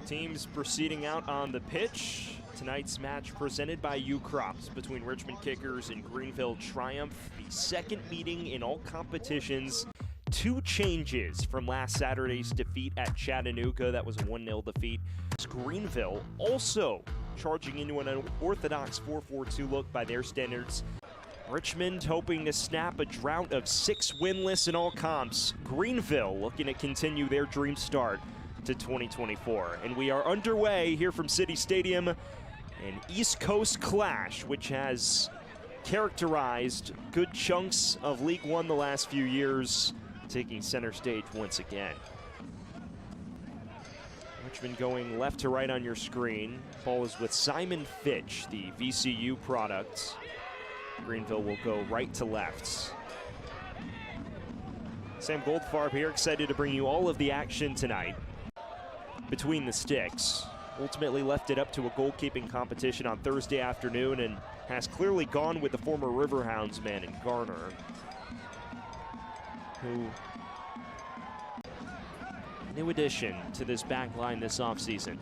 Teams proceeding out on the pitch. Tonight's match presented by U-Crops between Richmond Kickers and Greenville Triumph. The second meeting in all competitions. Two changes from last Saturday's defeat at Chattanooga. That was a 1-0 defeat. Greenville also charging into an unorthodox 4-4-2 look by their standards. Richmond hoping to snap a drought of 6 winless in all comps. Greenville looking to continue their dream start to 2024. And we are underway here from City Stadium, an East Coast clash which has characterized good chunks of League One the last few years, taking center stage once again. Richmond going left to right on your screen. Ball is with Simon Fitch, the VCU product. Greenville will go right to left. Sam Goldfarb here, excited to bring you all of the action tonight. Between the sticks, ultimately left it up to a goalkeeping competition on Thursday afternoon and has clearly gone with the former Riverhounds man in Garner, who, new addition to this back line this offseason.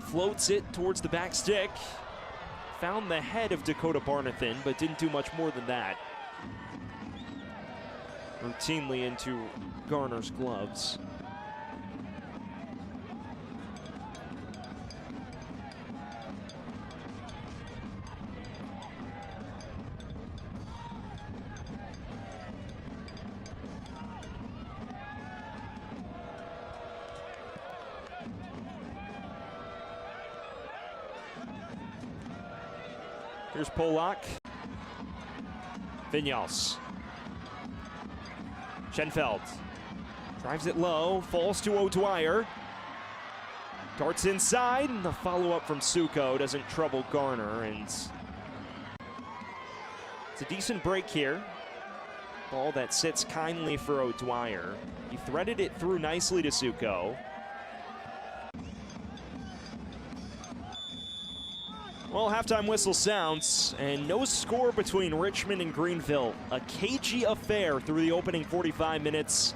Floats it towards the back stick. Found the head of Dakota Barnathan, but didn't do much more than that. Routinely into Garner's gloves. Here's Polak. Vinyals. Schenfeld drives it low, falls to O'Dwyer. Darts inside, and the follow-up from Suko doesn't trouble Garner, and it's a decent break here. Ball that sits kindly for O'Dwyer. He threaded it through nicely to Suko. Well, halftime whistle sounds, and no score between Richmond and Greenville. A cagey affair through the opening 45 minutes.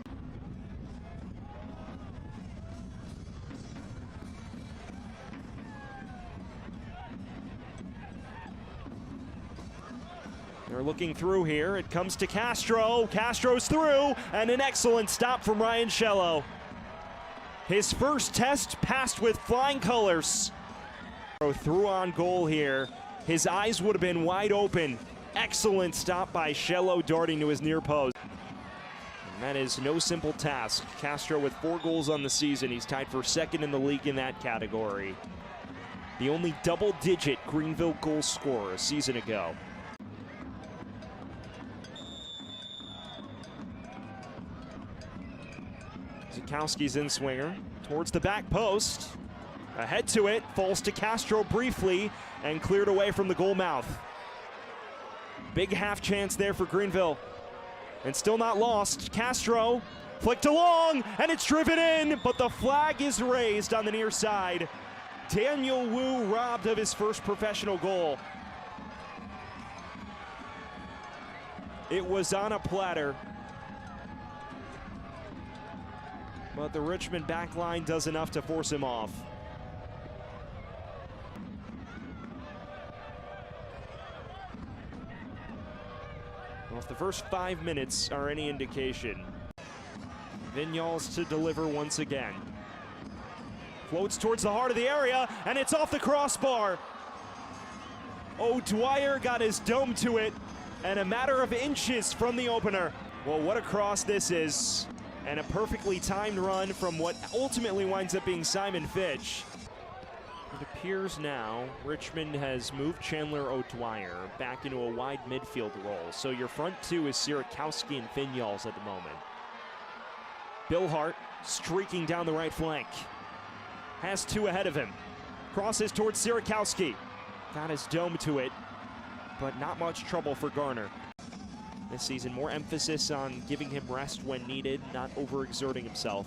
They're looking through here. It comes to Castro. Castro's through, and an excellent stop from Ryan Shello. His first test passed with flying colors. Through on goal here. His eyes would have been wide open. Excellent stop by Shello, darting to his near post. And that is no simple task. Castro with 4 goals on the season. He's tied for second in the league in that category. The only double-digit Greenville goal scorer a season ago. Zukowski's in swinger towards the back post. Ahead to it, falls to Castro briefly, and cleared away from the goal mouth. Big half chance there for Greenville, and still not lost. Castro flicked along, and it's driven in, but the flag is raised on the near side. Daniel Wu robbed of his first professional goal. It was on a platter, but the Richmond back line does enough to force him off. Well, if the first 5 minutes are any indication, Vinyals to deliver once again. Floats towards the heart of the area, and it's off the crossbar. O'Dwyer got his dome to it, and a matter of inches from the opener. Well, what a cross this is, and a perfectly timed run from what ultimately winds up being Simon Fitch. It appears now Richmond has moved Chandler O'Dwyer back into a wide midfield role. So your front two is Sierakowski and Vinyals at the moment. Bill Hart streaking down the right flank. Has 2 ahead of him. Crosses towards Sierakowski. Got his dome to it, but not much trouble for Garner. This season, more emphasis on giving him rest when needed, not overexerting himself.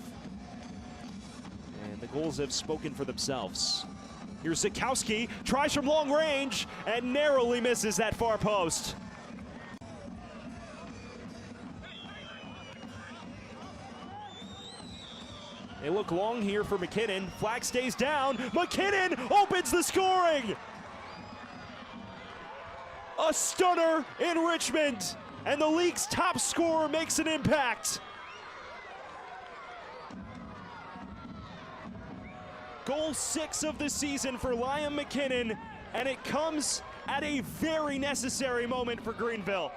And the goals have spoken for themselves. Here's Zukowski, tries from long range, and narrowly misses that far post. They look long here for MacKinnon. Flag stays down. MacKinnon opens the scoring. A stunner in Richmond, and the league's top scorer makes an impact. Goal 6 of the season for Lyam MacKinnon, and it comes at a very necessary moment for Greenville.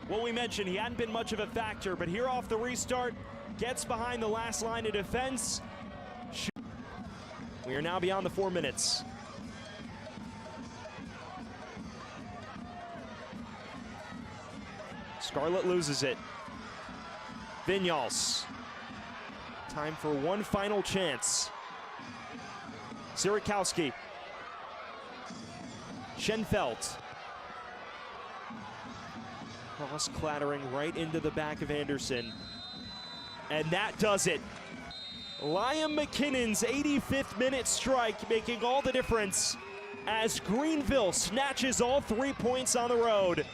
Well, we mentioned he hadn't been much of a factor, but here off the restart, gets behind the last line of defense. We are now beyond the 4 minutes. Scarlett loses it. Vinyals. Time for one final chance. Sirikowski. Schenfeld. Cross clattering right into the back of Anderson. And that does it. Lyam MacKinnon's 85th minute strike making all the difference as Greenville snatches all 3 points on the road.